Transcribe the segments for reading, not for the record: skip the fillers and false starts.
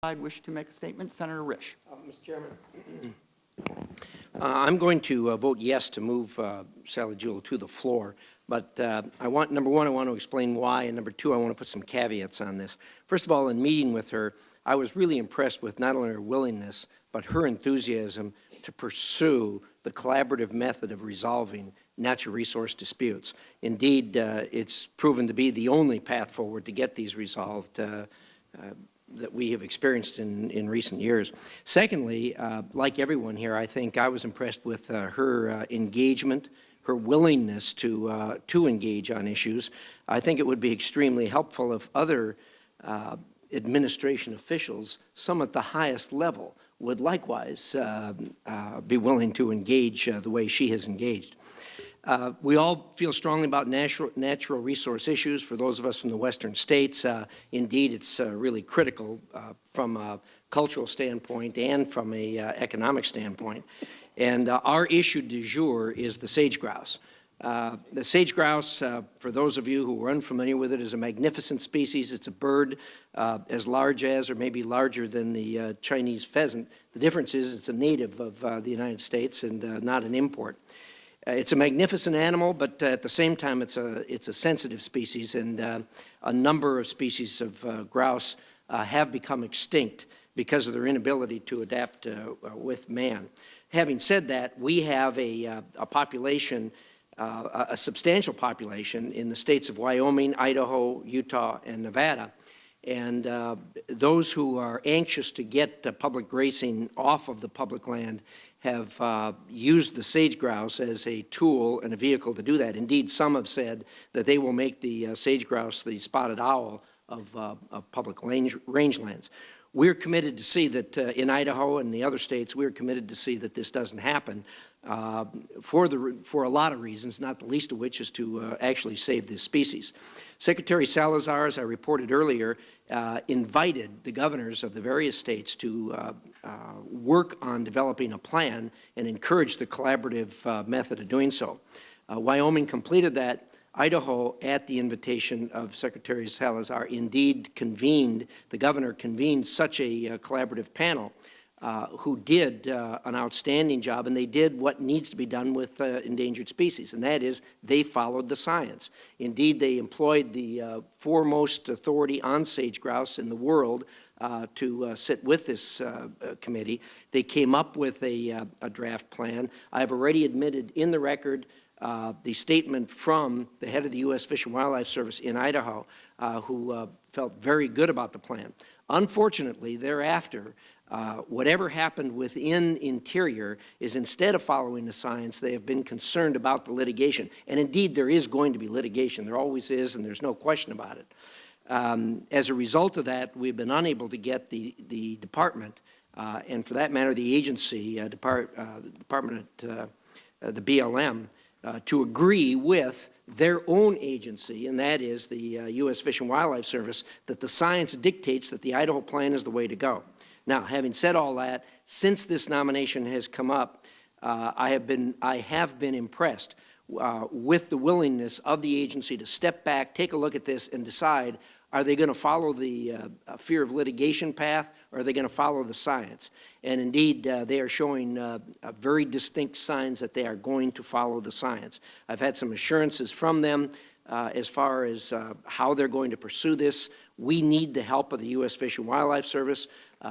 Wish to make a statement? Senator Risch. Mr. Chairman, I'm going to vote yes to move Sally Jewell to the floor, but number one, I want to explain why, and number two, I want to put some caveats on this. First of all, in meeting with her, I was really impressed with not only her willingness, but her enthusiasm to pursue the collaborative method of resolving natural resource disputes. Indeed, it's proven to be the only path forward to get these resolved that we have experienced in recent years. Secondly, like everyone here, I think I was impressed with her engagement, her willingness to engage on issues. I think it would be extremely helpful if other administration officials, some at the highest level, would likewise be willing to engage the way she has engaged. We all feel strongly about natural resource issues. For those of us from the western states, indeed, it's really critical from a cultural standpoint and from an economic standpoint. And our issue du jour is the sage grouse. The sage grouse, for those of you who are unfamiliar with it, is a magnificent species. It's a bird as large as or maybe larger than the Chinese pheasant. The difference is it's a native of the United States and not an import. It's a magnificent animal, but at the same time, it's a sensitive species, and a number of species of grouse have become extinct because of their inability to adapt with man. Having said that, we have a population, a substantial population in the states of Wyoming, Idaho, Utah, and Nevada. And those who are anxious to get public grazing off of the public land have used the sage grouse as a tool and a vehicle to do that. Indeed, some have said that they will make the sage grouse the spotted owl of public rangelands. We're committed to see that in Idaho and the other states, we're committed to see that this doesn't happen for a lot of reasons, not the least of which is to actually save this species. Secretary Salazar, as I reported earlier, invited the governors of the various states to work on developing a plan and encourage the collaborative method of doing so. Wyoming completed that. Idaho, at the invitation of Secretary Salazar, indeed convened, the governor convened such a collaborative panel who did an outstanding job, and they did what needs to be done with endangered species, and that is they followed the science. Indeed, they employed the foremost authority on sage grouse in the world to sit with this committee. They came up with a draft plan. I've already admitted in the record the statement from the head of the U.S. Fish and Wildlife Service in Idaho, who felt very good about the plan. Unfortunately, thereafter, whatever happened within Interior is, instead of following the science, they have been concerned about the litigation. And indeed, there is going to be litigation. There always is, and there's no question about it. As a result of that, we've been unable to get the department, and for that matter, the agency, the BLM, to agree with their own agency, and that is the U.S. Fish and Wildlife Service, that the science dictates that the Idaho plan is the way to go. Now, having said all that, since this nomination has come up, I have been impressed with the willingness of the agency to step back, take a look at this, and decide, are they going to follow the fear of litigation path, or are they going to follow the science? And indeed, they are showing very distinct signs that they are going to follow the science. I've had some assurances from them as far as how they're going to pursue this. We need the help of the U.S. Fish and Wildlife Service.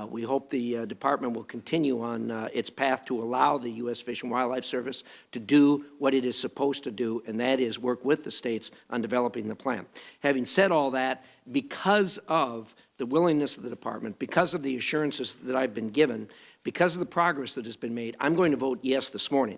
We hope the department will continue on its path to allow the U.S. Fish and Wildlife Service to do what it is supposed to do, and that is work with the states on developing the plan. Having said all that, because of the willingness of the department, because of the assurances that I've been given, because of the progress that has been made, I'm going to vote yes this morning.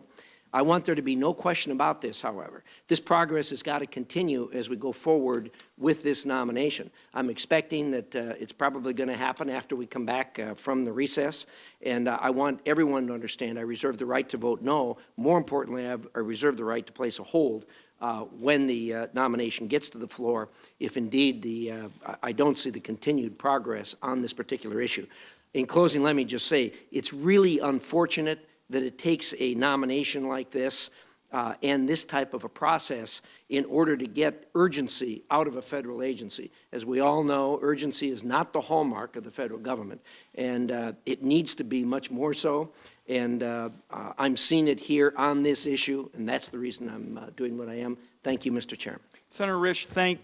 I want there to be no question about this, however. This progress has got to continue as we go forward with this nomination. I'm expecting that it's probably going to happen after we come back from the recess, and I want everyone to understand I reserve the right to vote no. More importantly, I reserve the right to place a hold when the nomination gets to the floor, if indeed I don't see the continued progress on this particular issue. In closing, let me just say it's really unfortunate that it takes a nomination like this and this type of a process in order to get urgency out of a federal agency. As we all know, urgency is not the hallmark of the federal government, and it needs to be much more so. And I'm seeing it here on this issue, and that's the reason I'm doing what I am. Thank you, Mr. Chairman. Senator Risch, thank